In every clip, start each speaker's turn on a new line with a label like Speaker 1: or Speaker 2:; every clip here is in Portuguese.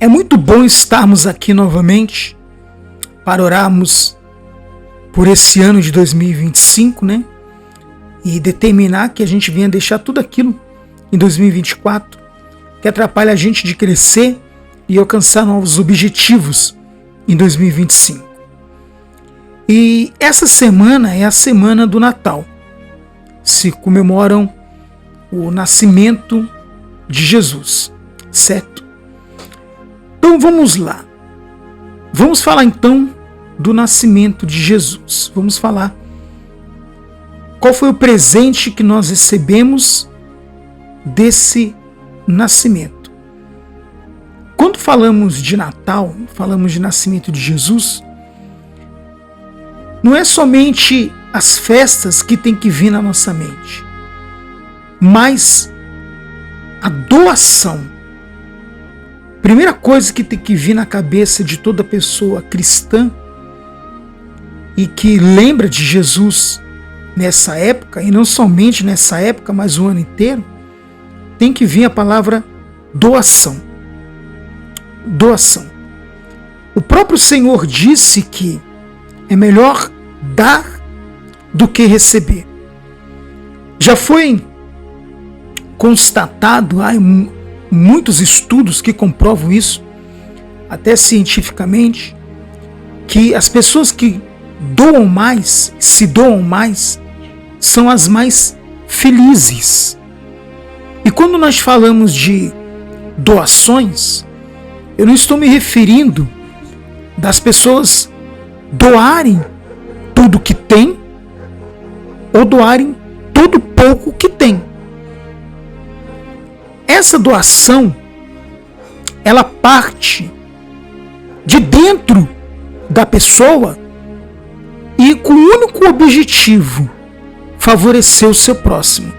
Speaker 1: É muito bom estarmos aqui novamente para orarmos por esse ano de 2025, né? E determinar que a gente venha deixar tudo aquilo em 2024 que atrapalha a gente de crescer e alcançar novos objetivos em 2025. E essa semana é a semana do Natal. Se comemoram o nascimento de Jesus, certo? Então vamos lá. Vamos falar então do nascimento de Jesus. Vamos falar qual foi o presente que nós recebemos desse nascimento. Quando falamos de Natal, falamos de nascimento de Jesus, não é somente as festas que tem que vir na nossa mente, mas a doação. Primeira coisa que tem que vir na cabeça de toda pessoa cristã e que lembra de Jesus nessa época, e não somente nessa época, mas o ano inteiro, tem que vir a palavra doação. Doação. O próprio Senhor disse que é melhor dar do que receber. Já foi constatado, há muitos estudos que comprovam isso, até cientificamente, que as pessoas que doam mais, se doam mais, são as mais felizes. E quando nós falamos de doações, eu não estou me referindo das pessoas doarem tudo que tem ou doarem todo pouco que tem. Essa doação, ela parte de dentro da pessoa e com o único objetivo, favorecer o seu próximo.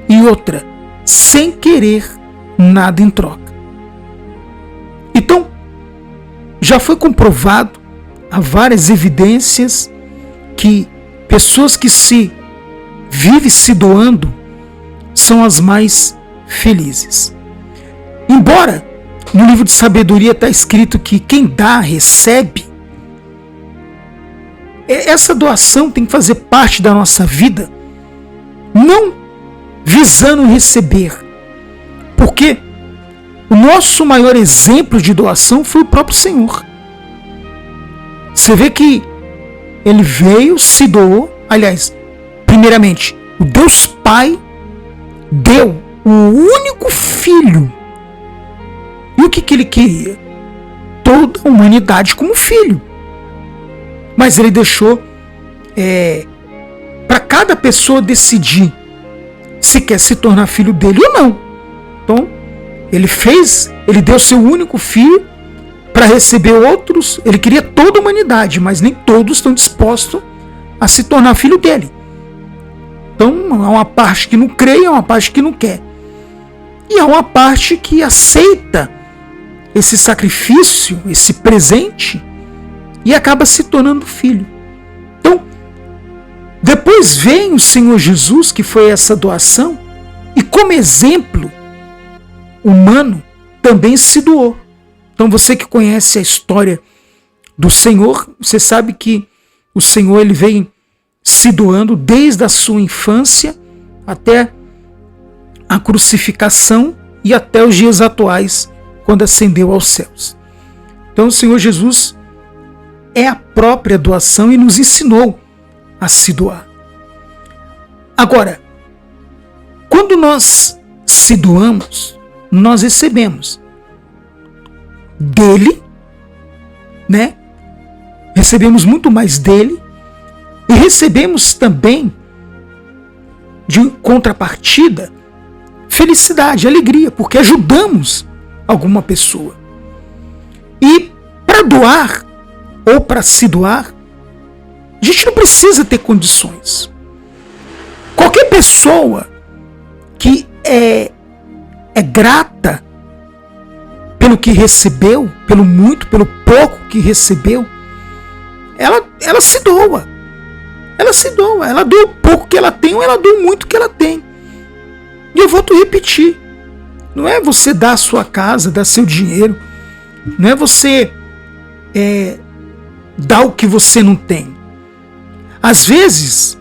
Speaker 1: E outra, sem querer nada em troca. Então, já foi comprovado, há várias evidências que pessoas que vivem se doando são as mais felizes. Embora no livro de sabedoria está escrito que quem dá, recebe, essa doação tem que fazer parte da nossa vida, não visando receber, porque o nosso maior exemplo de doação foi o próprio Senhor. Você vê que ele veio, se doou, aliás, primeiramente, o Deus Pai deu o único filho. E o que ele queria? Toda a humanidade como filho. Mas ele deixou para cada pessoa decidir se quer se tornar filho dele ou não. Então, ele deu seu único filho para receber outros. Ele queria toda a humanidade, mas nem todos estão dispostos a se tornar filho dele. Então, há uma parte que não crê e há uma parte que não quer. E há uma parte que aceita esse sacrifício, esse presente, e acaba se tornando filho. Então, depois vem o Senhor Jesus, que foi essa doação, e como exemplo humano, também se doou. Então, você que conhece a história do Senhor, você sabe que o Senhor ele vem se doando desde a sua infância até a crucificação e até os dias atuais, quando ascendeu aos céus. Então o Senhor Jesus é a própria doação e nos ensinou a se doar. Agora, quando nós se doamos, nós recebemos dele, né? Recebemos muito mais dele e recebemos também de contrapartida felicidade, alegria, porque ajudamos alguma pessoa. E para doar ou para se doar, a gente não precisa ter condições. Qualquer pessoa que é grata pelo que recebeu, pelo muito, pelo pouco que recebeu, ela se doa. Ela se doa. Ela doa o pouco que ela tem ou ela doa muito que ela tem. E eu volto a repetir. Não é você dar a sua casa, dar seu dinheiro Não é você dar o que você não tem. Às vezes,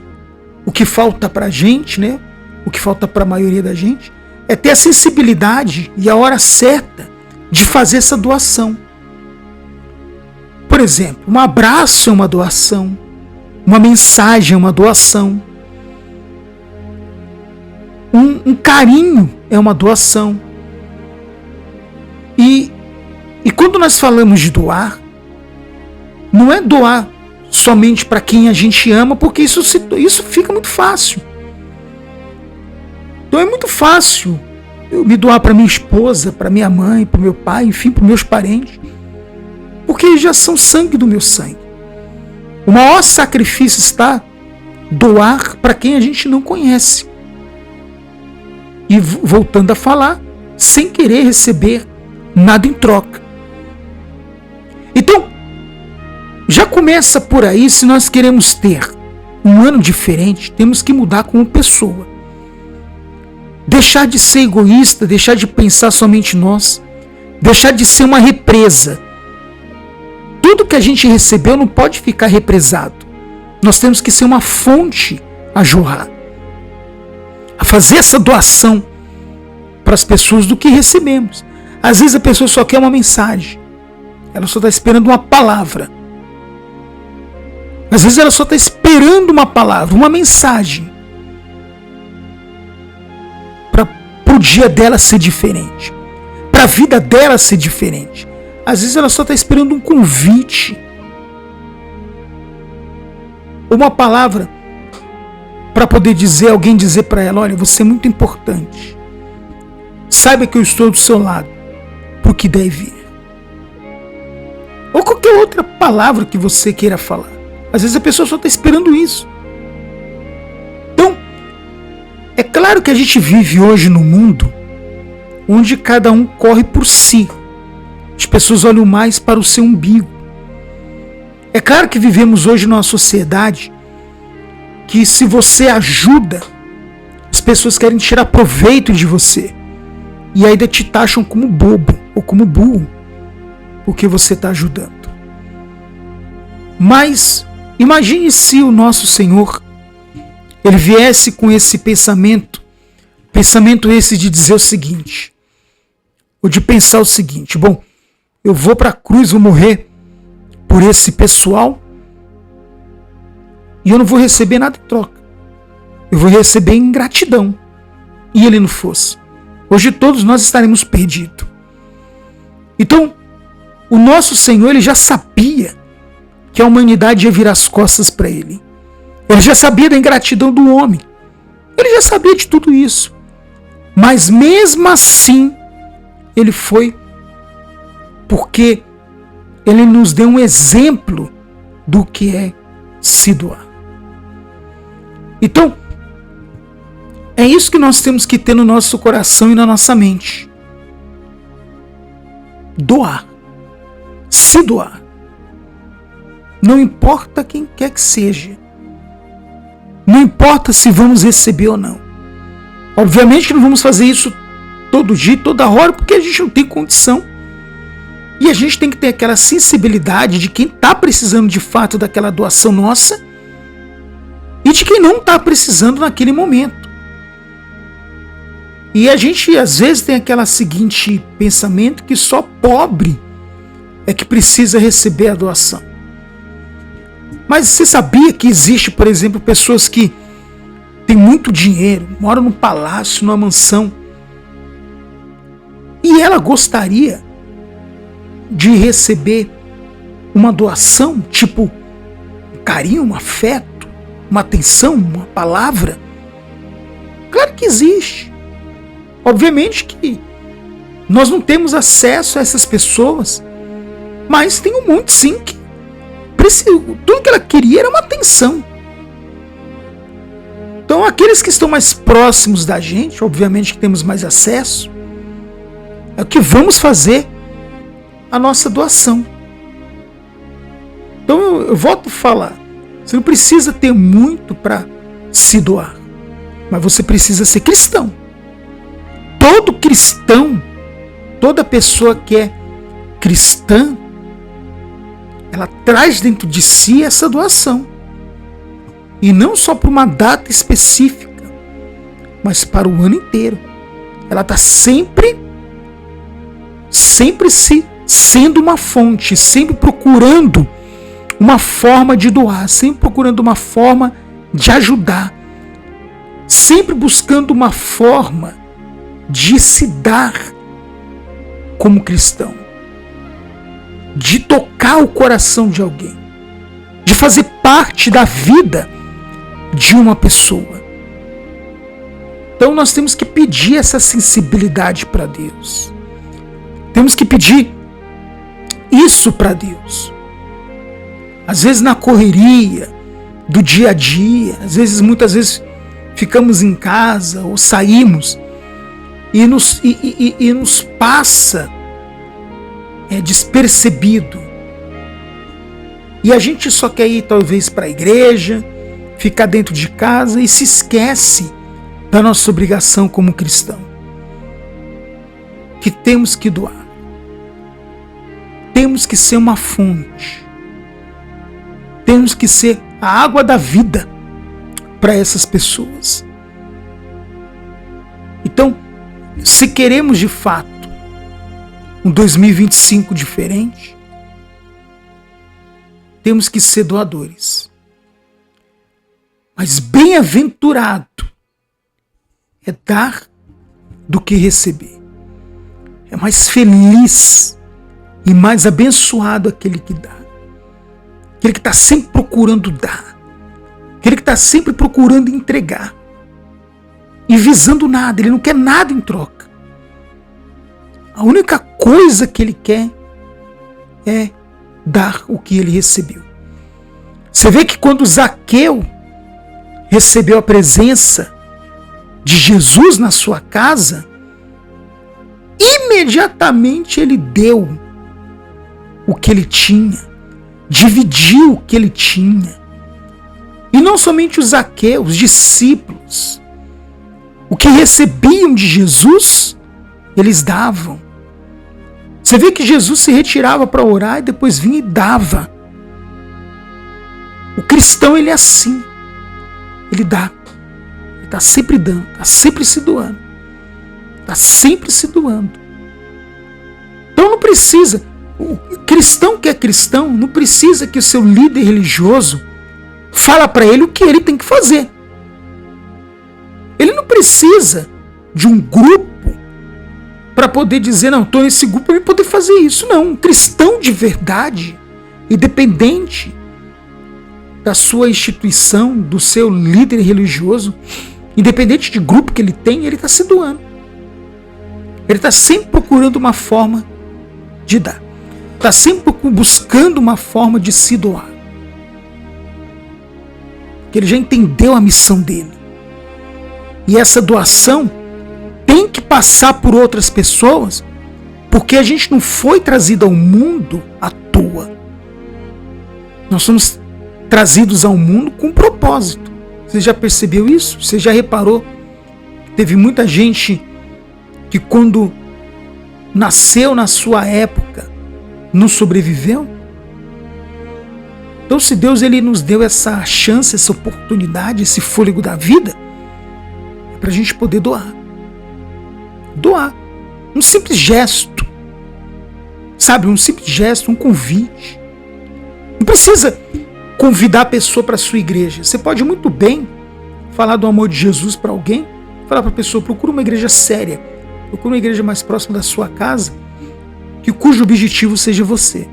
Speaker 1: o que falta pra gente, né? O que falta pra maioria da gente, é ter a sensibilidade e a hora certa de fazer essa doação. Por exemplo, um abraço é uma doação, uma mensagem é uma doação, um carinho é uma doação. E quando nós falamos de doar, não é doar somente para quem a gente ama, porque isso fica muito fácil. Então é muito fácil eu me doar para minha esposa, para minha mãe, para meu pai, enfim, para meus parentes, porque eles já são sangue do meu sangue. O maior sacrifício está doar para quem a gente não conhece. E voltando a falar, sem querer receber nada em troca. Então, já começa por aí. Se nós queremos ter um ano diferente, temos que mudar como pessoa. Deixar de ser egoísta, deixar de pensar somente nós, deixar de ser uma represa. Tudo que a gente recebeu não pode ficar represado. Nós temos que ser uma fonte a jorrar, a fazer essa doação para as pessoas do que recebemos. Às vezes a pessoa só quer uma mensagem, ela só está esperando uma palavra. Às vezes ela só está esperando uma palavra, uma mensagem, para o dia dela ser diferente, para a vida dela ser diferente. Às vezes ela só está esperando um convite, uma palavra para poder alguém dizer para ela: olha, você é muito importante, saiba que eu estou do seu lado, por que deve vir. Ou qualquer outra palavra que você queira falar. Às vezes a pessoa só está esperando isso. Então, é claro que a gente vive hoje num mundo onde cada um corre por si. As pessoas olham mais para o seu umbigo. É claro que vivemos hoje numa sociedade que, se você ajuda, as pessoas querem tirar proveito de você. E ainda te taxam como bobo ou como burro, porque você está ajudando. Mas imagine se o nosso Senhor, ele viesse com esse pensamento esse de dizer o seguinte, ou de pensar o seguinte: bom, eu vou para a cruz, vou morrer por esse pessoal e eu não vou receber nada em troca. Eu vou receber em gratidão. E ele não fosse, hoje todos nós estaremos perdidos. Então, o nosso Senhor, ele já sabia que a humanidade ia virar as costas para ele. Ele já sabia da ingratidão do homem. Ele já sabia de tudo isso. Mas mesmo assim, ele foi, porque ele nos deu um exemplo do que é se doar. Então, é isso que nós temos que ter no nosso coração e na nossa mente. Doar. Se doar. Não importa quem quer que seja. Não importa se vamos receber ou não. Obviamente que não vamos fazer isso todo dia, toda hora, porque a gente não tem condição. E a gente tem que ter aquela sensibilidade de quem está precisando de fato daquela doação nossa e de quem não está precisando naquele momento. E a gente às vezes tem aquela seguinte pensamento que só pobre é que precisa receber a doação. Mas você sabia que existe, por exemplo, pessoas que têm muito dinheiro, moram num palácio, numa mansão, e ela gostaria de receber uma doação, tipo um carinho, um afeto, uma atenção, uma palavra? Claro que existe. Obviamente que nós não temos acesso a essas pessoas, mas tem um monte sim que tudo que ela queria era uma atenção. Então aqueles que estão mais próximos da gente, obviamente que temos mais acesso, é o que vamos fazer a nossa doação. Então eu volto a falar, você não precisa ter muito para se doar, mas você precisa ser cristão. Todo cristão, toda pessoa que é cristã, ela traz dentro de si essa doação. E não só para uma data específica, mas para o ano inteiro. Ela está sempre sendo uma fonte, sempre procurando uma forma de doar, sempre procurando uma forma de ajudar, sempre buscando uma forma de se dar como cristão, de tocar o coração de alguém, de fazer parte da vida de uma pessoa. Então nós temos que pedir essa sensibilidade para Deus. Temos que pedir isso para Deus. Às vezes na correria do dia a dia, muitas vezes ficamos em casa ou saímos e nos passa despercebido. E a gente só quer ir talvez para a igreja, ficar dentro de casa e se esquece da nossa obrigação como cristão, que temos que doar. Temos que ser uma fonte. Temos que ser a água da vida para essas pessoas. Então, se queremos de fato um 2025 diferente, temos que ser doadores. Mas bem-aventurado é dar do que receber. É mais feliz e mais abençoado aquele que dá. Aquele que está sempre procurando dar. Aquele que está sempre procurando entregar. E visando nada, ele não quer nada em troca. A única coisa que ele quer é dar o que ele recebeu. Você vê que quando Zaqueu recebeu a presença de Jesus na sua casa, imediatamente ele deu o que ele tinha, dividiu o que ele tinha. E não somente os Zaqueu, os discípulos, o que recebiam de Jesus, eles davam. Você vê que Jesus se retirava para orar e depois vinha e dava. O cristão, ele é assim. Ele dá. Ele está sempre dando, está sempre se doando. Está sempre se doando. Então não precisa. O cristão que é cristão não precisa que o seu líder religioso fala para ele o que ele tem que fazer. Ele não precisa de um grupo para poder dizer, não, estou nesse grupo para poder fazer isso. Não, um cristão de verdade, independente da sua instituição, do seu líder religioso, independente de grupo que ele tem, ele está se doando. Ele está sempre procurando uma forma de dar. Está sempre buscando uma forma de se doar. Porque ele já entendeu a missão dele. E essa doação tem que passar por outras pessoas, porque a gente não foi trazido ao mundo à toa. Nós somos trazidos ao mundo com um propósito. Você já percebeu isso? Você já reparou? Teve muita gente que quando nasceu na sua época não sobreviveu? Então, se Deus ele nos deu essa chance, essa oportunidade, esse fôlego da vida, é para a gente poder doar. Doar. Um simples gesto. Sabe, um simples gesto, um convite. Não precisa convidar a pessoa para a sua igreja. Você pode muito bem falar do amor de Jesus para alguém, falar para a pessoa, procura uma igreja séria, procura uma igreja mais próxima da sua casa, cujo objetivo seja você.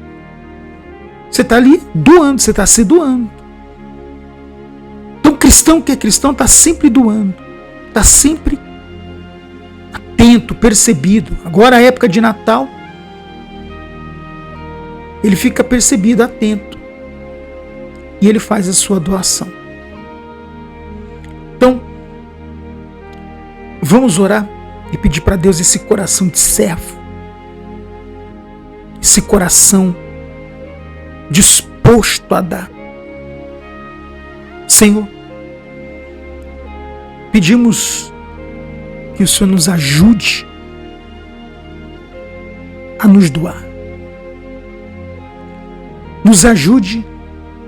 Speaker 1: Você está ali doando, você está se doando. Então, cristão que é cristão está sempre doando, está sempre atento, percebido. Agora, a época de Natal, ele fica percebido, atento, e ele faz a sua doação. Então, vamos orar e pedir para Deus esse coração de servo, esse coração disposto a dar. Senhor, pedimos que o Senhor nos ajude a nos doar. nos ajude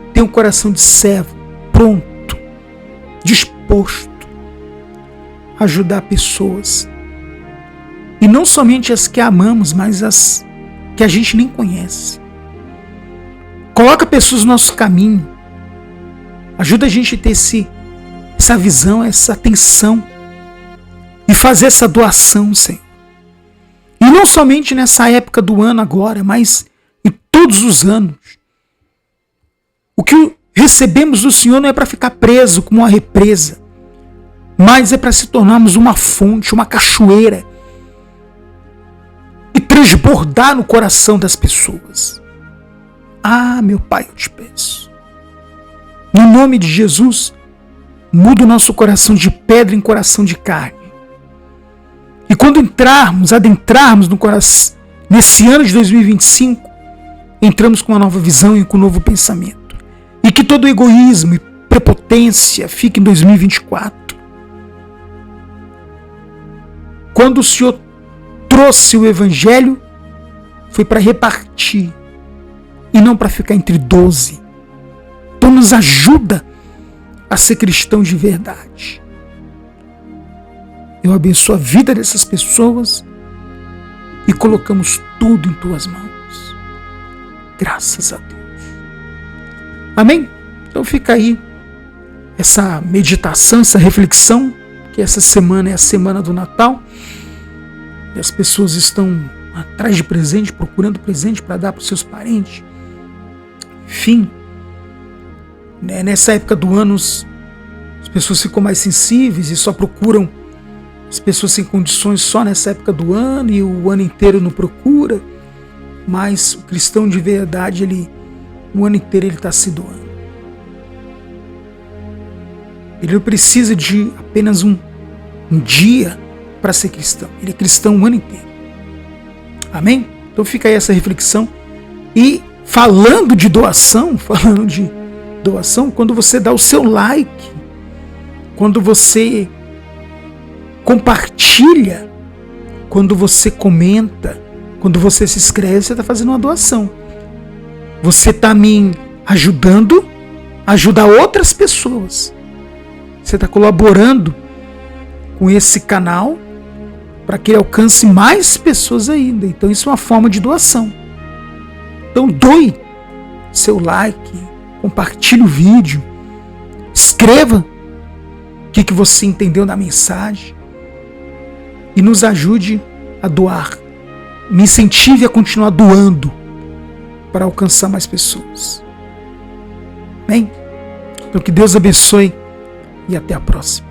Speaker 1: a ter um coração de servo, pronto, disposto a ajudar pessoas. E não somente as que amamos, mas as que a gente nem conhece. Coloca pessoas no nosso caminho. Ajuda a gente a ter essa visão, essa atenção. E fazer essa doação, Senhor. E não somente nessa época do ano agora, mas em todos os anos. O que recebemos do Senhor não é para ficar preso como uma represa, mas é para se tornarmos uma fonte, uma cachoeira e transbordar no coração das pessoas. Ah, meu Pai, eu te peço. No nome de Jesus, muda o nosso coração de pedra em coração de carne. E quando adentrarmos no coração, nesse ano de 2025, entramos com uma nova visão e com um novo pensamento. E que todo egoísmo e prepotência fique em 2024. Quando o Senhor trouxe o Evangelho, foi para repartir e não para ficar entre 12. Então nos ajuda a ser cristãos de verdade. Eu abençoo a vida dessas pessoas e colocamos tudo em tuas mãos. Graças a Deus. Amém? Então fica aí essa meditação, essa reflexão, que essa semana é a semana do Natal. E as pessoas estão atrás de presente, procurando presente para dar para os seus parentes. Enfim, nessa época do ano, as pessoas ficam mais sensíveis e só procuram as pessoas sem condições só nessa época do ano e o ano inteiro não procura. Mas o cristão de verdade, o ano inteiro ele está se doando. Ele não precisa de apenas um dia para ser cristão. Ele é cristão o ano inteiro. Amém? Então fica aí essa reflexão. E falando de doação, quando você dá o seu like, quando você compartilha, quando você comenta, quando você se inscreve, você está fazendo uma doação. Você está me ajudando a ajudar outras pessoas. Você está colaborando com esse canal para que ele alcance mais pessoas ainda. Então isso é uma forma de doação. Então doe seu like, compartilhe o vídeo, escreva o que você entendeu da mensagem e nos ajude a doar. Me incentive a continuar doando para alcançar mais pessoas. Amém? Então que Deus abençoe e até a próxima.